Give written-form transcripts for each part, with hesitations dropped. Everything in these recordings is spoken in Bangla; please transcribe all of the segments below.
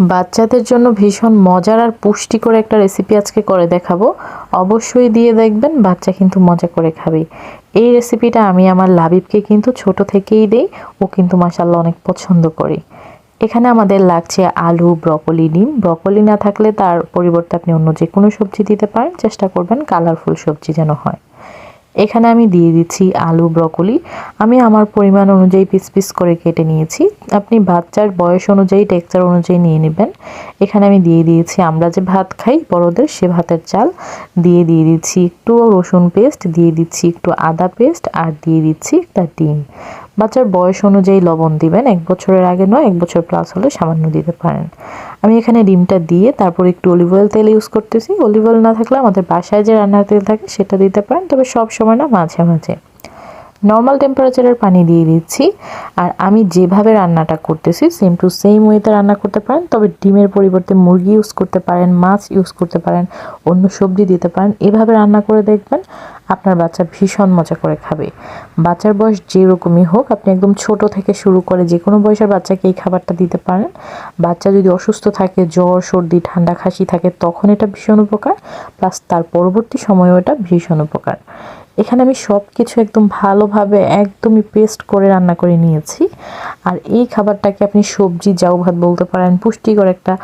বাচ্চাদের জন্য ভীষণ মজার আর পুষ্টিকর একটা রেসিপি আজকে করে দেখাবো। অবশ্যই দিয়ে দেখবেন, বাচ্চা কিন্তু মজা করে খাবে। এই রেসিপিটা আমি আমার লাবিবকে কিন্তু ছোট থেকেই দেই, ও কিন্তু মাশাআল্লাহ অনেক পছন্দ করে। এখানে আমাদের লাগছে আলু, ব্রকলি, ডিম। ব্রকলি না থাকলে তার পরিবর্তে আপনি অন্য যে কোনো সবজি দিতে পারেন, চেষ্টা করবেন কালারফুল সবজি যেন হয়। এখানে আমি দিয়ে দিচ্ছি আলু, ব্রকলি। আমি আমার পরিমাণ অনুযায়ী পিস পিস করে কেটে নিয়েছি। আপনি বাচ্চার বয়স অনুযায়ী, টেক্সচার অনুযায়ী নিয়ে নেবেন। এখানে আমি দিয়ে দিয়েছি আমরা যে ভাত খাই বড়দের, সে ভাতের চাল দিয়ে দিচ্ছি একটু রসুন পেস্ট, দিয়ে দিচ্ছি একটু আদা পেস্ট, আর দিয়ে দিচ্ছি একটা ডিম। বাচ্চার বয়স অনুযায়ী লবণ দিবেন, 1 বছরের আগে নয়, 1 বছর প্লাস হলে সামান্য দিতে পারেন। আমি এখানে ডিমটা দিয়ে তারপর একটু অলিভ অয়েল তেল ইউজ করতেছি। অলিভ অয়েল না থাকলে আমাদের বাসায় যে রান্নার তেল থাকে সেটা দিতে পারেন, তবে সব সময় না, মাঝে মাঝে। নর্মাল টেম্পারেচারের পানি দিয়ে দিচ্ছি। আর আমি যেভাবে রান্নাটা করতেছি সেম টু সেম ওয়েতে রান্না করতে পারেন, তবে ডিমের পরিবর্তে মুরগি ইউজ করতে পারেন, মাছ ইউজ করতে পারেন, অন্য সবজি দিতে পারেন। এভাবে রান্না করে দেখবেন, আপনার বাচ্চা ভীষণ মজা করে খাবে। বাচ্চার বয়স যেরকমই হোক, আপনি একদম ছোট থেকে শুরু করে যে কোনো বয়সের বাচ্চাকে এই খাবারটা দিতে পারেন। বাচ্চা যদি অসুস্থ থাকে, জ্বর, সর্দি, ঠান্ডা, কাশি থাকে, তখন এটা ভীষণ উপকার, প্লাস তার পরবর্তী সময়েও এটা ভীষণ উপকার। এখানে আমি সব কিছু একদম ভালোভাবে একদমই পেস্ট করে রান্না করে নিয়েছি। আর এই খাবারটাকে আপনি সবজি জাউ ভাত বলতে পারেন, পুষ্টিকর একটা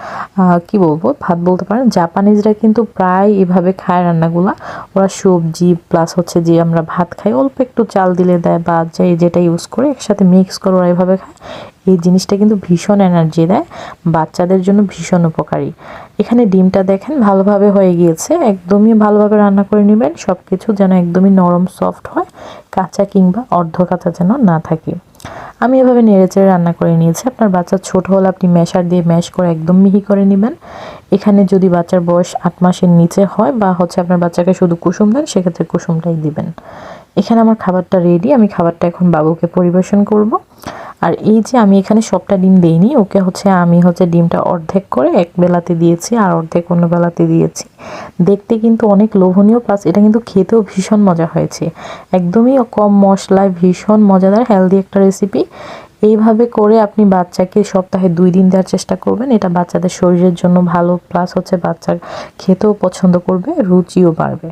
কি বলবো ভাত বলতে পারেন। জাপানিজরা কিন্তু প্রায় এভাবে খায় রান্নাগুলা। ওরা সবজি প্লাস হচ্ছে যে আমরা ভাত খাই, অল্প একটু চাল দিলে দেয়, বা যেটা ইউজ করে একসাথে মিক্স করে ওরা এভাবে খায়। এই জিনিসটা কিন্তু ভীষণ এনার্জি দেয়, বাচ্চাদের জন্য ভীষণ উপকারী। এখানে ডিমটা দেখেন ভালোভাবে হয়ে গিয়েছে, একদমই ভালোভাবে রান্না করে নেবেন। সব কিছু যেন একদমই নরম সফট হয়, কাঁচা কিংবা অর্ধ কাঁচা যেন না থাকে। আমি এভাবে নেড়েচেড়ে রান্না করে নিয়েছি। আপনার বাচ্চা ছোট হলে আপনি ম্যাশার দিয়ে ম্যাশ করে একদম মিহি করে নেবেন। এখানে যদি বাচ্চার বয়স 8 মাসের নিচে হয়, বা হচ্ছে আপনার বাচ্চাকে শুধু কুসুম দেন, সেক্ষেত্রে কুসুমটাই দিবেন। এখানে আমার খাবারটা রেডি। আমি খাবারটা এখন বাবুকে পরিবেশন করব। আর এই যে আমি এখানে সবটা ডিম দেইনি, ওকে আমি ডিমটা অর্ধেক করে এক বেলাতে দিয়েছি, আর অর্ধেক অন্য বেলাতে দিয়েছি। দেখতে কিন্তু অনেক লোভনীয়, প্লাস এটা কিন্তু খেতেও ভীষণ মজা হয়েছে। একদমই কম মশলায় ভীষণ মজাদার হেলদি একটা রেসিপি। এইভাবে করে আপনি বাচ্চাকে সপ্তাহে 2 দিন দেওয়ার চেষ্টা করবেন। এটা বাচ্চাদের শরীরের জন্য ভালো, প্লাস হচ্ছে বাচ্চা খেতেও পছন্দ করবে, রুচিও বাড়বে।